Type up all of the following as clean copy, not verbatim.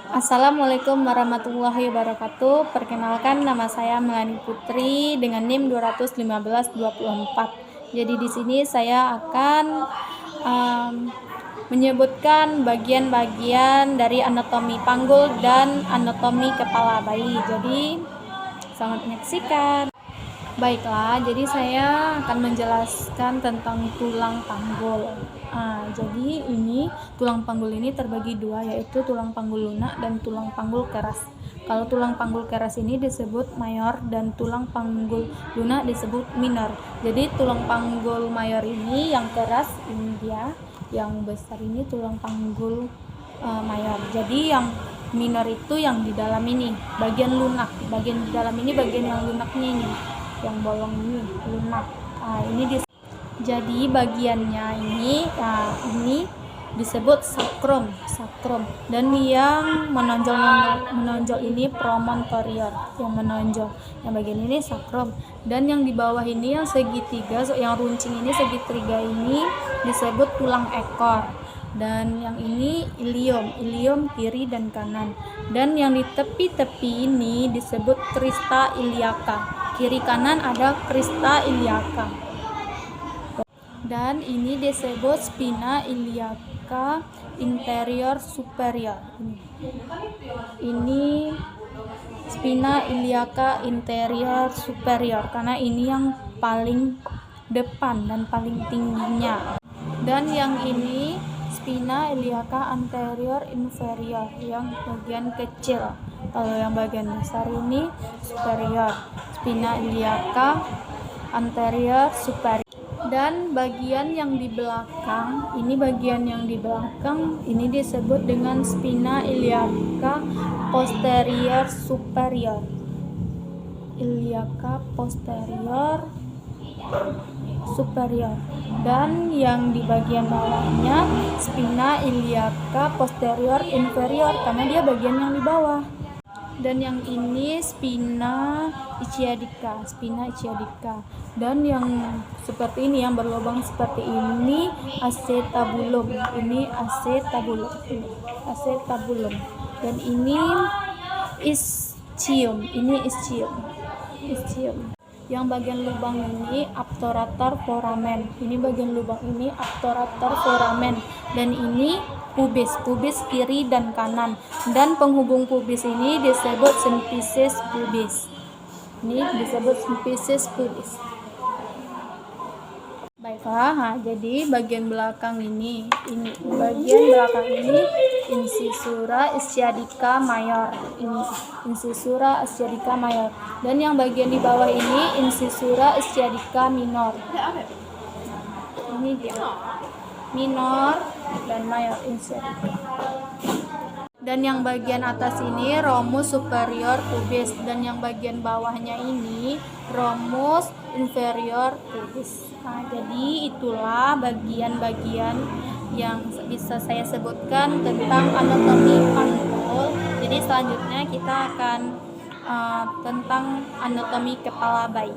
Assalamualaikum warahmatullahi wabarakatuh. Perkenalkan, nama saya Melani Putri dengan NIM 21524. Jadi di sini saya akan menyebutkan bagian-bagian dari anatomi panggul dan anatomi kepala bayi. Jadi selamat menyaksikan. Baiklah, jadi saya akan menjelaskan tentang tulang panggul. Jadi ini tulang panggul ini terbagi dua, yaitu tulang panggul lunak dan tulang panggul keras. Kalau tulang panggul keras ini disebut mayor dan tulang panggul lunak disebut minor. Jadi tulang panggul mayor ini yang keras, ini dia, yang besar ini tulang panggul mayor. Jadi yang minor itu yang di dalam ini, bagian lunak. Bagian di dalam ini bagian yang lunaknya ini, yang bolong ini lunak. Jadi bagiannya ini disebut sakrum, dan yang menonjol ini promontorior, yang menonjol. Yang bagian ini sakrum, dan yang di bawah ini yang segitiga, yang runcing ini segitiga ini disebut tulang ekor. Dan yang ini ilium kiri dan kanan. Dan yang di tepi-tepi ini disebut crista iliaca. Kiri kanan ada crista iliaca. Dan ini disebut spina iliaca interior superior. Ini spina iliaca interior superior karena ini yang paling depan dan paling tingginya. Dan yang ini spina iliaca anterior inferior, yang bagian kecil. Kalau yang bagian besar ini superior, spina iliaca anterior superior. Dan bagian yang di belakang ini disebut dengan spina iliaca posterior superior. Iliaca posterior superior. Dan yang di bagian bawahnya spina iliaca posterior inferior karena dia bagian yang di bawah. Dan yang ini spina ischiadica. Dan yang seperti ini, yang berlubang seperti ini acetabulum. Dan ini ischium. Yang bagian lubang ini obturator foramen. Dan ini pubis kiri dan kanan. Dan penghubung pubis ini disebut symphysis pubis. Baiklah, jadi bagian belakang ini incisura ischiadica mayor. Dan yang bagian di bawah ini incisura ischiadica minor. Ini dia, minor dan mayor ischiadica. Dan yang bagian atas ini ramus superior pubis, dan yang bagian bawahnya ini ramus inferior pubis. Jadi itulah bagian-bagian yang bisa saya sebutkan tentang anatomi panggul. Jadi selanjutnya kita akan tentang anatomi kepala bayi.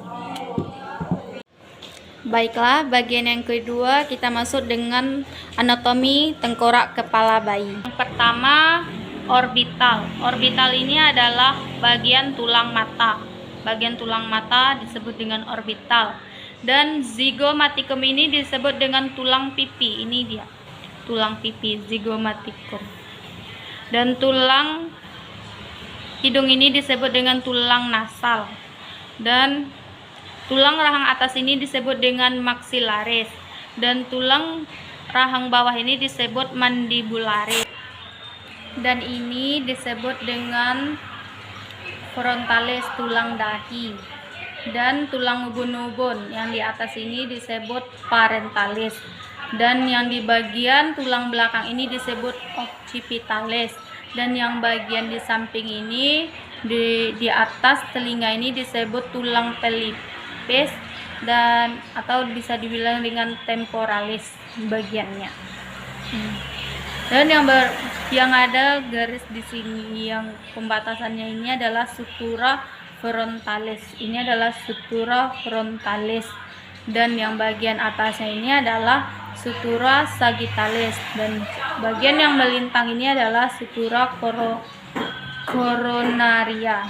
Baiklah, bagian yang kedua kita masuk dengan anatomi tengkorak kepala bayi. Yang pertama, orbital. Orbital ini adalah bagian tulang mata. Bagian tulang mata disebut dengan orbital. Dan zygomaticum ini disebut dengan tulang pipi. Ini dia, tulang pipi, zygomaticum. Dan tulang hidung ini disebut dengan tulang nasal. Dan tulang rahang atas ini disebut dengan maxillaris. Dan tulang rahang bawah ini disebut mandibularis. Dan ini disebut dengan frontalis, tulang dahi. Dan tulang ubun-ubun yang di atas ini disebut parentalis. Dan yang di bagian tulang belakang ini disebut occipitalis. Dan yang bagian di samping ini di atas telinga ini disebut tulang pelipis, dan atau bisa dibilang dengan temporalis bagiannya. Dan yang ada garis di sini yang pembatasannya ini adalah sutura frontalis. Dan yang bagian atasnya ini adalah sutura sagittalis, dan bagian yang melintang ini adalah sutura coronaria,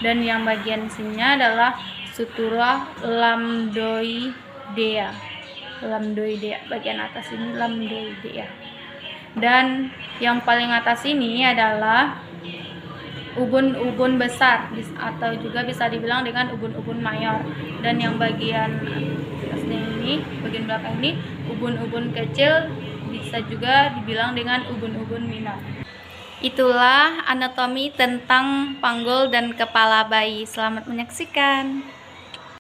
dan yang bagian sininya adalah sutura lambdoidea, bagian atas ini lambdoidea, dan yang paling atas ini adalah ubun-ubun besar, atau juga bisa dibilang dengan ubun-ubun mayor, dan yang bagian atasnya ini, bagian belakang ini ubun-ubun kecil, bisa juga dibilang dengan ubun-ubun minor. Itulah anatomi tentang panggul dan kepala bayi. Selamat menyaksikan.